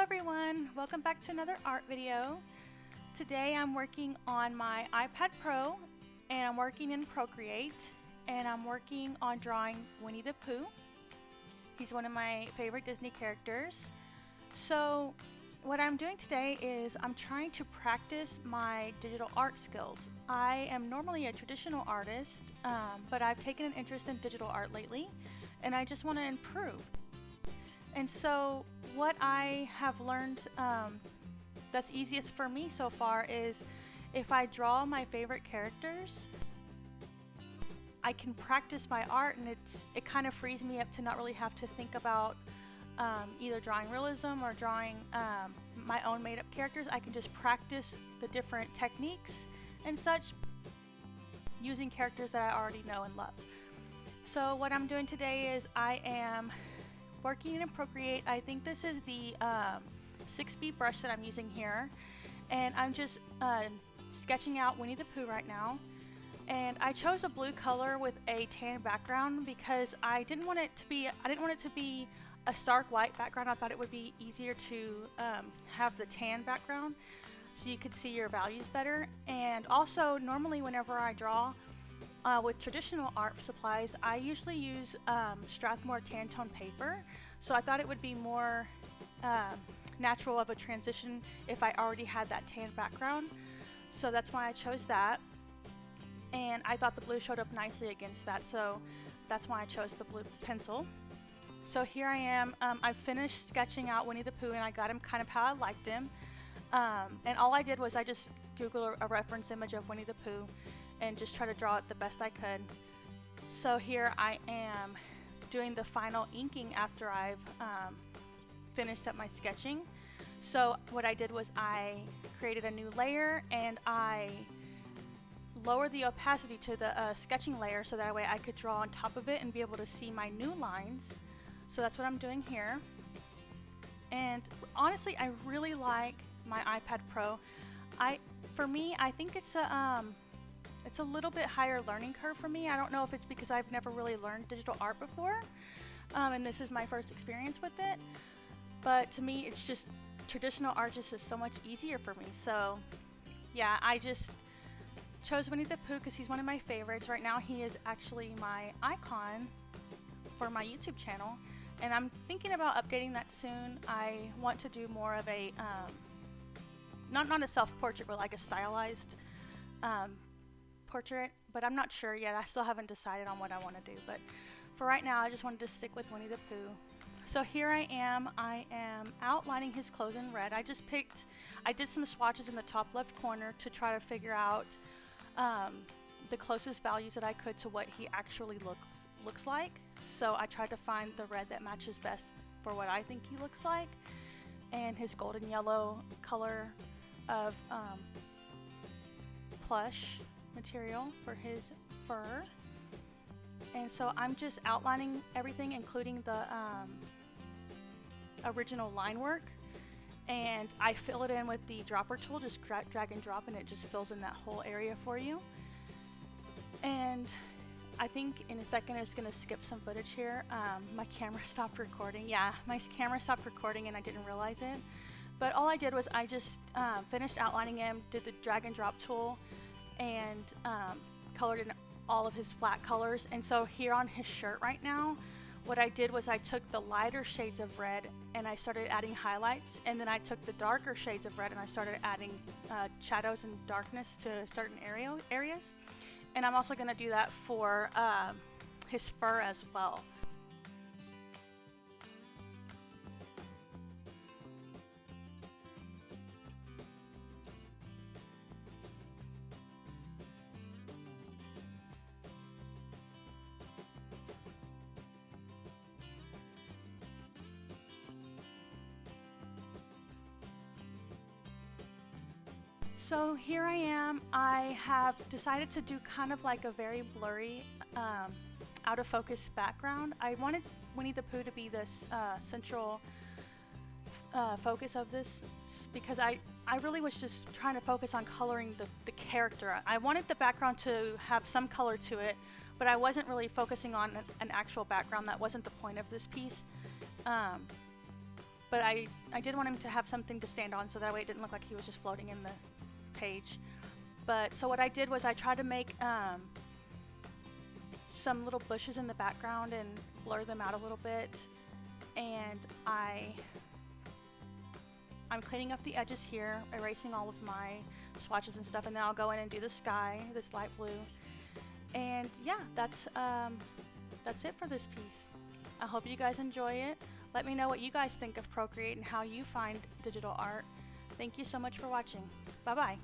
everyone, welcome back to another art video. Today I'm working on my iPad Pro and I'm working in Procreate and I'm working on drawing Winnie the Pooh. He's one of my favorite Disney characters. So what I'm doing today is I'm trying to practice my digital art skills. I am normally a traditional artist, but I've taken an interest in digital art lately and I just want to improve. And so what I have learned that's easiest for me so far is if I draw my favorite characters, I can practice my art, and it kind of frees me up to not really have to think about either drawing realism or drawing my own made-up characters. I can just practice the different techniques and such using characters that I already know and love. So what I'm doing today is I am working in Procreate. I think this is the 6B brush that I'm using here, and I'm just sketching out Winnie the Pooh right now. And I chose a blue color with a tan background because I didn't want it to be a stark white background. I thought it would be easier to have the tan background so you could see your values better. And also, normally whenever I draw with traditional art supplies, I usually use Strathmore tan tone paper, so I thought it would be more natural of a transition if I already had that tan background. So that's why I chose that, and I thought the blue showed up nicely against that, so that's why I chose the blue pencil. So here I am. I finished sketching out Winnie the Pooh, and I got him kind of how I liked him. And all I did was I just Googled a reference image of Winnie the Pooh and just try to draw it the best I could. So here I am doing the final inking after I've finished up my sketching. So what I did was I created a new layer and I lowered the opacity to the sketching layer so that way I could draw on top of it and be able to see my new lines. So that's what I'm doing here. And honestly, I really like my iPad Pro. For me, I think it's a little bit higher learning curve for me. I don't know if it's because I've never really learned digital art before, and this is my first experience with it. But to me, it's just traditional art just is so much easier for me. So yeah, I just chose Winnie the Pooh because he's one of my favorites. Right now, he is actually my icon for my YouTube channel, and I'm thinking about updating that soon. I want to do more of a not a self-portrait, but like a stylized portrait, but I'm not sure yet. I still haven't decided on what I want to do, but for right now I just wanted to stick with Winnie the Pooh. So here I am outlining his clothes in red. I did some swatches in the top left corner to try to figure out the closest values that I could to what he actually looks like. So I tried to find the red that matches best for what I think he looks like, and his golden yellow color of plush material for his fur. And so I'm just outlining everything, including the original line work, and I fill it in with the dropper tool. Just drag and drop, and it just fills in that whole area for you. And I think in a second it's going to skip some footage here. My camera stopped recording. Yeah, my camera stopped recording and I didn't realize it. But all I did was I just finished outlining him, did the drag and drop tool, and colored in all of his flat colors. And so here on his shirt right now, what I did was I took the lighter shades of red and I started adding highlights, and then I took the darker shades of red and I started adding shadows and darkness to certain areas. And I'm also going to do that for his fur as well. So here I am. I have decided to do kind of like a very blurry, out of focus background. I wanted Winnie the Pooh to be this central focus of this because I really was just trying to focus on coloring the character. I wanted the background to have some color to it, but I wasn't really focusing on an actual background. That wasn't the point of this piece. but I did want him to have something to stand on so that way it didn't look like he was just floating in the page. But so what I did was I tried to make some little bushes in the background and blur them out a little bit, and I'm cleaning up the edges here, erasing all of my swatches and stuff, and then I'll go in and do the sky, this light blue. And yeah, that's it for this piece. I hope you guys enjoy it. Let me know what you guys think of Procreate and how you find digital art. Thank you so much for watching. Bye bye.